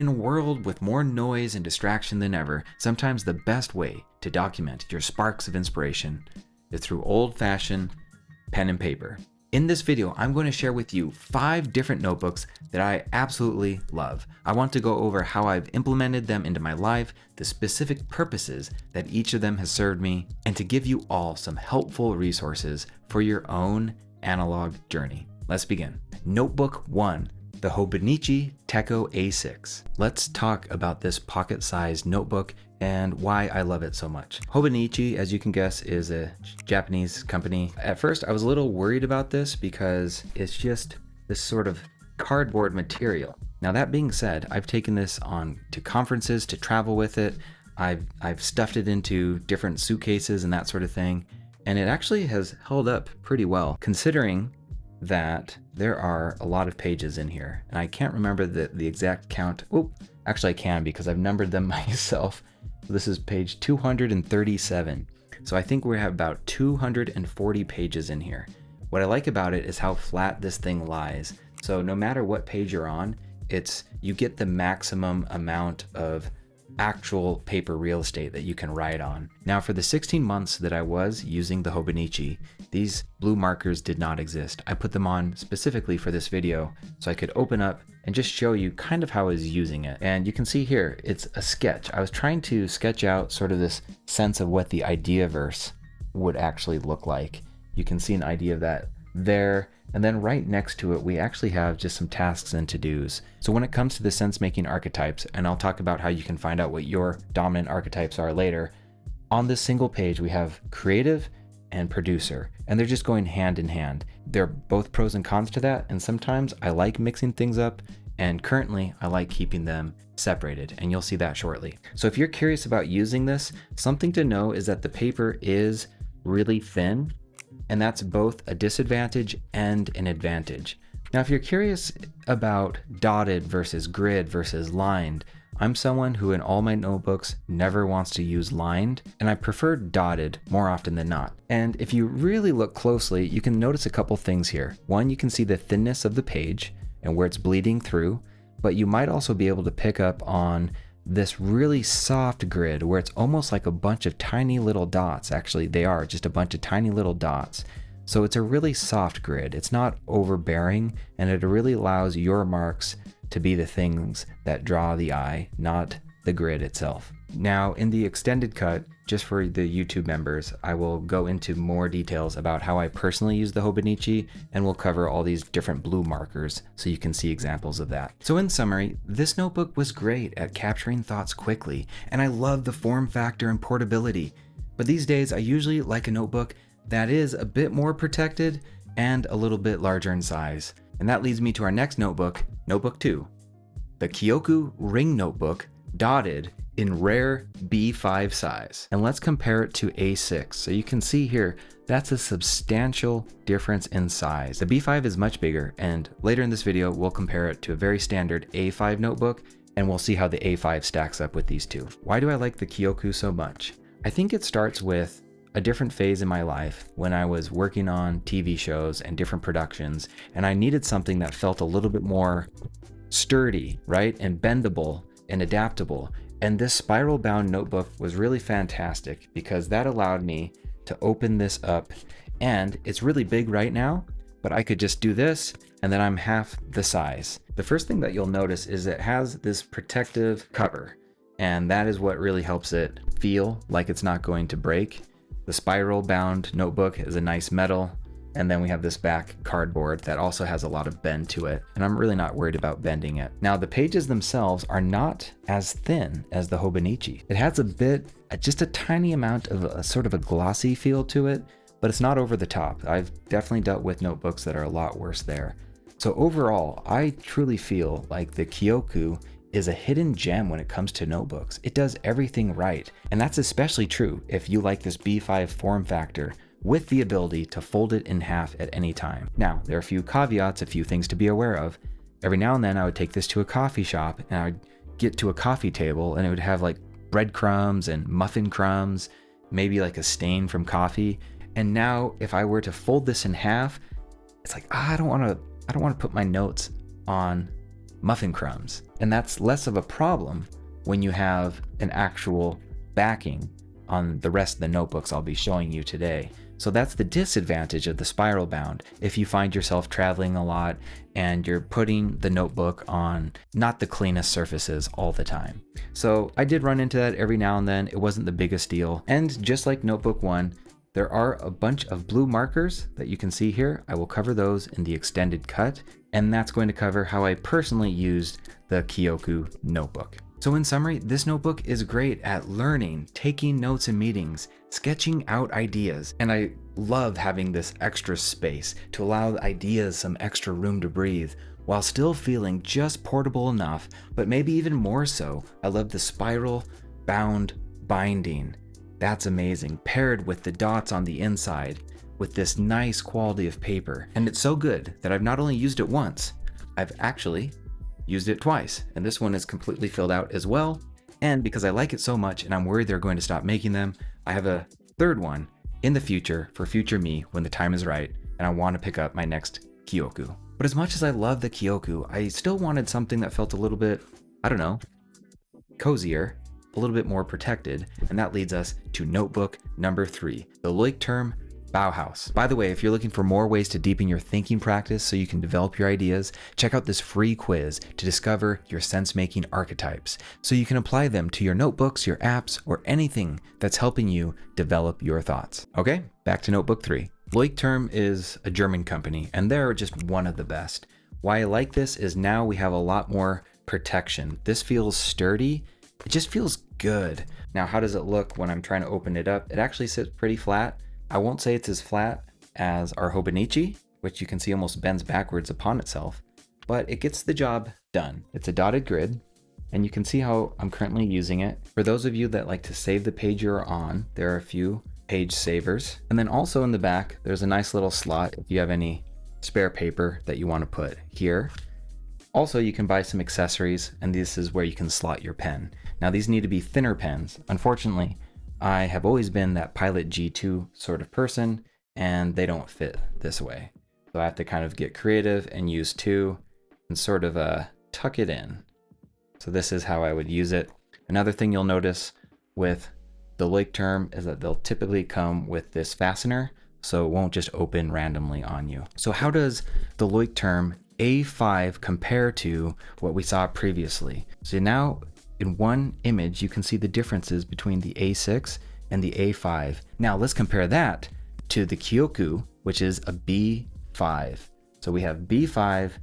In a world with more noise and distraction than ever, sometimes the best way to document your sparks of inspiration is through old-fashioned pen and paper. In this video, I'm going to share with you 5 different notebooks that I absolutely love. I want to go over how I've implemented them into my life, the specific purposes that each of them has served me, and to give you all some helpful resources for your own analog journey. Let's begin. Notebook 1. The Hobonichi Techo A6. Let's talk about this pocket-sized notebook and why I love it so much. Hobonichi, as you can guess, is a Japanese company. At first, I was a little worried about this because it's just this sort of cardboard material. Now that being said, I've taken this on to conferences to travel with it. I've stuffed it into different suitcases and that sort of thing, and it actually has held up pretty well considering that there are a lot of pages in here, and I can't remember the exact count. Oh, actually I can because I've numbered them myself. This is page 237. So I think we have about 240 pages in here. What I like about it is how flat this thing lies. So no matter what page you're on, you get the maximum amount of actual paper real estate that you can write on. Now for the 16 months that I was using the Hobonichi, these blue markers did not exist. I put them on specifically for this video so I could open up and just show you kind of how I was using it. And you can see here, it's a sketch. I was trying to sketch out sort of this sense of what the Ideaverse would actually look like. You can see an idea of that there. And then right next to it, we actually have just some tasks and to-dos. So when it comes to the sense-making archetypes, and I'll talk about how you can find out what your dominant archetypes are later, on this single page, we have creative and producer, and they're just going hand in hand. They're both pros and cons to that, and sometimes I like mixing things up, and currently I like keeping them separated, and you'll see that shortly. So if you're curious about using this, something to know is that the paper is really thin, and that's both a disadvantage and an advantage. Now, if you're curious about dotted versus grid versus lined, I'm someone who in all my notebooks never wants to use lined, and I prefer dotted more often than not. And if you really look closely, you can notice a couple things here. One, you can see the thinness of the page and where it's bleeding through, but you might also be able to pick up on this really soft grid where it's almost like a bunch of tiny little dots. Actually, they are just a bunch of tiny little dots. So it's a really soft grid. It's not overbearing, and it really allows your marks to be the things that draw the eye, not the grid itself. Now, in the extended cut, just for the YouTube members, I will go into more details about how I personally use the Hobonichi, and we'll cover all these different blue markers so you can see examples of that. So in summary, this notebook was great at capturing thoughts quickly, and I love the form factor and portability. But these days, I usually like a notebook that is a bit more protected and a little bit larger in size. And that leads me to our next notebook, Notebook 2, the Kyoku Ring Notebook, dotted in rare B5 size. And let's compare it to A6. So you can see here, that's a substantial difference in size. The B5 is much bigger, and later in this video, we'll compare it to a very standard A5 notebook, and we'll see how the A5 stacks up with these two. Why do I like the Kyoku so much? I think it starts with a different phase in my life when I was working on TV shows and different productions, and I needed something that felt a little bit more sturdy, right? And bendable and adaptable. And this spiral bound notebook was really fantastic because that allowed me to open this up, and it's really big right now, but I could just do this and then I'm half the size. The first thing that you'll notice is it has this protective cover, and that is what really helps it feel like it's not going to break. The spiral bound notebook is a nice metal, and then we have this back cardboard that also has a lot of bend to it, and I'm really not worried about bending it. Now, the pages themselves are not as thin as the Hobonichi. It has just a tiny amount of a sort of a glossy feel to it, but it's not over the top. I've definitely dealt with notebooks that are a lot worse there. So overall, I truly feel like the Kyoku is a hidden gem when it comes to notebooks. It does everything right, and that's especially true if you like this B5 form factor with the ability to fold it in half at any time. Now, there are a few caveats, a few things to be aware of. Every now and then I would take this to a coffee shop, and I would get to a coffee table and it would have like breadcrumbs and muffin crumbs, maybe like a stain from coffee. And now if I were to fold this in half, it's like, I don't want to put my notes on muffin crumbs. And that's less of a problem when you have an actual backing on the rest of the notebooks I'll be showing you today. So that's the disadvantage of the spiral bound if you find yourself traveling a lot and you're putting the notebook on not the cleanest surfaces all the time. So I did run into that every now and then. It wasn't the biggest deal. And just like notebook 1, there are a bunch of blue markers that you can see here. I will cover those in the extended cut, and that's going to cover how I personally used the Kyoku notebook. So in summary, this notebook is great at learning, taking notes in meetings, sketching out ideas, and I love having this extra space to allow ideas some extra room to breathe while still feeling just portable enough, but maybe even more so. I love the spiral bound binding. That's amazing, paired with the dots on the inside with this nice quality of paper. And it's so good that I've not only used it once, I've actually used it twice, and this one is completely filled out as well. And because I like it so much and I'm worried they're going to stop making them, I have a third one in the future for future me when the time is right and I want to pick up my next Kyoku. But as much as I love the Kyoku, I still wanted something that felt a little bit, I don't know, cozier, a little bit more protected, and that leads us to notebook number 3, the Leuchtturm Bauhaus. By the way, if you're looking for more ways to deepen your thinking practice so you can develop your ideas, check out this free quiz to discover your sense-making archetypes so you can apply them to your notebooks, your apps, or anything that's helping you develop your thoughts. Okay, back to notebook 3. Leuchtturm is a German company, and they're just one of the best. Why I like this is now we have a lot more protection. This feels sturdy. It just feels good. Now, how does it look when I'm trying to open it up? It actually sits pretty flat. I won't say it's as flat as our Hobonichi, which you can see almost bends backwards upon itself, but it gets the job done. It's a dotted grid, and you can see how I'm currently using it. For those of you that like to save the page you're on, there are a few page savers. And then also in the back, there's a nice little slot if you have any spare paper that you want to put here. Also, you can buy some accessories, and this is where you can slot your pen. Now, these need to be thinner pens. Unfortunately, I have always been that Pilot G2 sort of person, and they don't fit this way. So I have to kind of get creative and use 2 and sort of tuck it in. So this is how I would use it. Another thing you'll notice with the Leuchtturm is that they'll typically come with this fastener, so it won't just open randomly on you. So how does the Leuchtturm A5 compare to what we saw previously? So now, in one image, you can see the differences between the A6 and the A5. Now let's compare that to the Kyoku, which is a B5. So we have B5,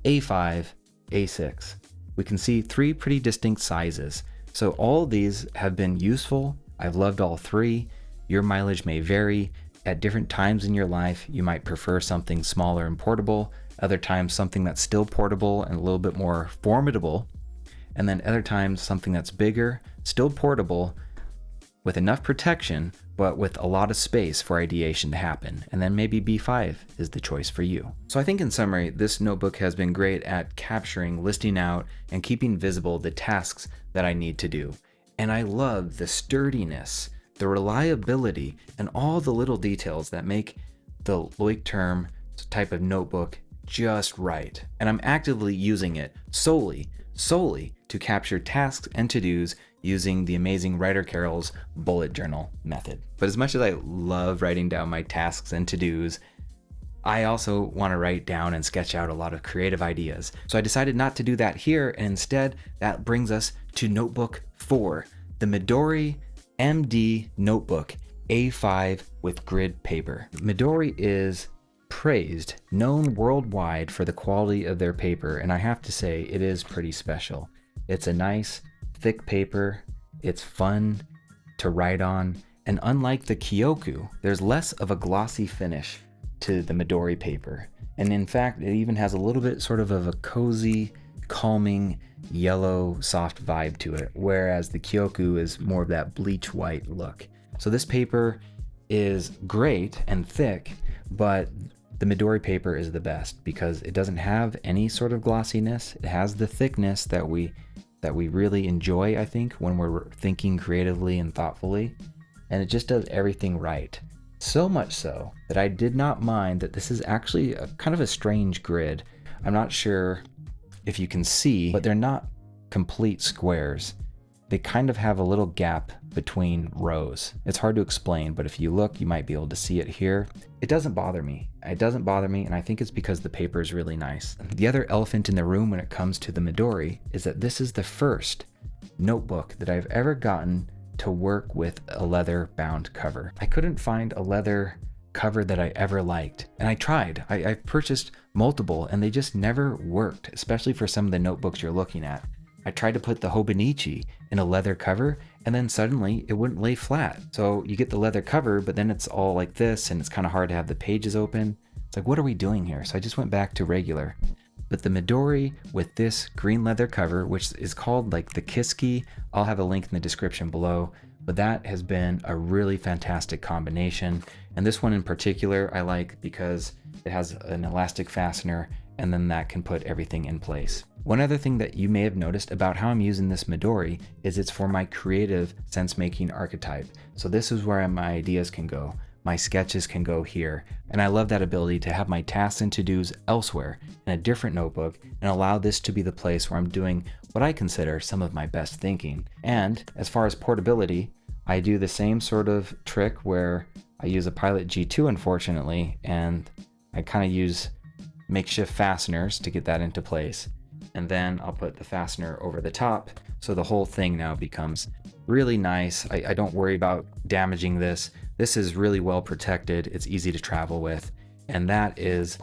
A5, A6. We can see 3 pretty distinct sizes. So all of these have been useful. I've loved all 3. Your mileage may vary. At different times in your life, you might prefer something smaller and portable. Other times, something that's still portable and a little bit more formidable. And then other times something that's bigger, still portable, with enough protection, but with a lot of space for ideation to happen. And then maybe B5 is the choice for you. So I think in summary, this notebook has been great at capturing, listing out, and keeping visible the tasks that I need to do. And I love the sturdiness, the reliability, and all the little details that make the Leuchtturm type of notebook just right. And I'm actively using it solely to capture tasks and to-dos using the amazing Writer Carol's bullet journal method. But as much as I love writing down my tasks and to-dos, I also want to write down and sketch out a lot of creative ideas. So I decided not to do that here, and instead that brings us to notebook 4, the Midori MD notebook A5 with grid paper. Midori is praised, known worldwide for the quality of their paper, and I have to say it is pretty special. It's a nice, thick paper, it's fun to write on, and unlike the Kyoku, there's less of a glossy finish to the Midori paper. And in fact, it even has a little bit sort of a cozy, calming, yellow, soft vibe to it, whereas the Kyoku is more of that bleach white look. So this paper is great and thick, but the Midori paper is the best because it doesn't have any sort of glossiness. It has the thickness that we really enjoy, I think, when we're thinking creatively and thoughtfully, and it just does everything right. So much so that I did not mind that this is actually kind of a strange grid. I'm not sure if you can see, but they're not complete squares. They kind of have a little gap between rows. It's hard to explain, but if you look, you might be able to see it here. It doesn't bother me. It doesn't bother me, and I think it's because the paper is really nice. The other elephant in the room when it comes to the Midori is that this is the first notebook that I've ever gotten to work with a leather bound cover. I couldn't find a leather cover that I ever liked, and I tried. I purchased multiple and they just never worked, especially for some of the notebooks you're looking at. I tried to put the Hobonichi in a leather cover and then suddenly it wouldn't lay flat. So you get the leather cover, but then it's all like this and it's kind of hard to have the pages open. It's like, what are we doing here? So I just went back to regular. But the Midori with this green leather cover, which is called like the Kiski, I'll have a link in the description below, but that has been a really fantastic combination. And this one in particular I like because it has an elastic fastener and then that can put everything in place. One other thing that you may have noticed about how I'm using this Midori is it's for my creative sense-making archetype. So this is where my ideas can go. My sketches can go here. And I love that ability to have my tasks and to-dos elsewhere in a different notebook and allow this to be the place where I'm doing what I consider some of my best thinking. And as far as portability, I do the same sort of trick where I use a Pilot G2 unfortunately, and I kind of use makeshift fasteners to get that into place. And then I'll put the fastener over the top. So the whole thing now becomes really nice. I don't worry about damaging this. This is really well protected. It's easy to travel with. And that is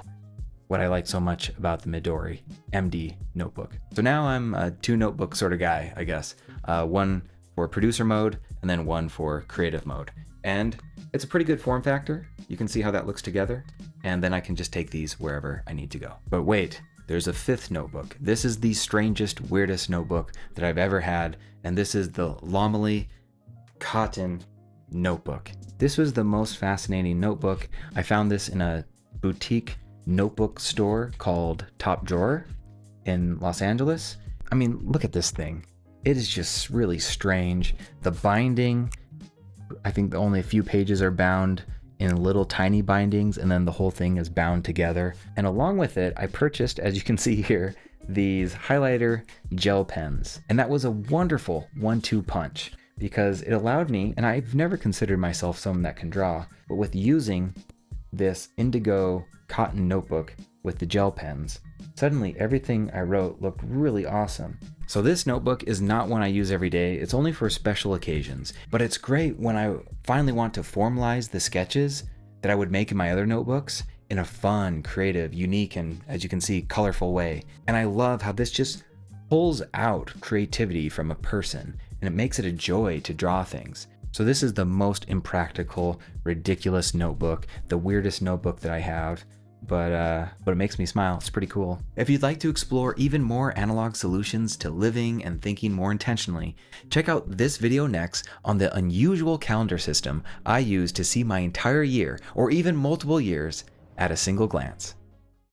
what I like so much about the Midori MD notebook. So now I'm a 2 notebook sort of guy, I guess. One for producer mode and then one for creative mode. And it's a pretty good form factor. You can see how that looks together. And then I can just take these wherever I need to go. But wait, there's a 5th notebook. This is the strangest, weirdest notebook that I've ever had. And this is the Lamali cotton notebook. This was the most fascinating notebook. I found this in a boutique notebook store called Top Drawer in Los Angeles. I mean, look at this thing. It is just really strange. The binding, I think only a few pages are bound in little tiny bindings, and then the whole thing is bound together. And along with it, I purchased, as you can see here, these highlighter gel pens. And that was a wonderful 1-2 punch because it allowed me, and I've never considered myself someone that can draw, but with using this indigo cotton notebook with the gel pens, suddenly everything I wrote looked really awesome. So this notebook is not one I use every day. It's only for special occasions, but it's great when I finally want to formalize the sketches that I would make in my other notebooks in a fun, creative, unique, and as you can see, colorful way. And I love how this just pulls out creativity from a person and it makes it a joy to draw things. So this is the most impractical, ridiculous notebook, the weirdest notebook that I have. But it makes me smile. It's pretty cool. If you'd like to explore even more analog solutions to living and thinking more intentionally, check out this video next on the unusual calendar system I use to see my entire year or even multiple years at a single glance.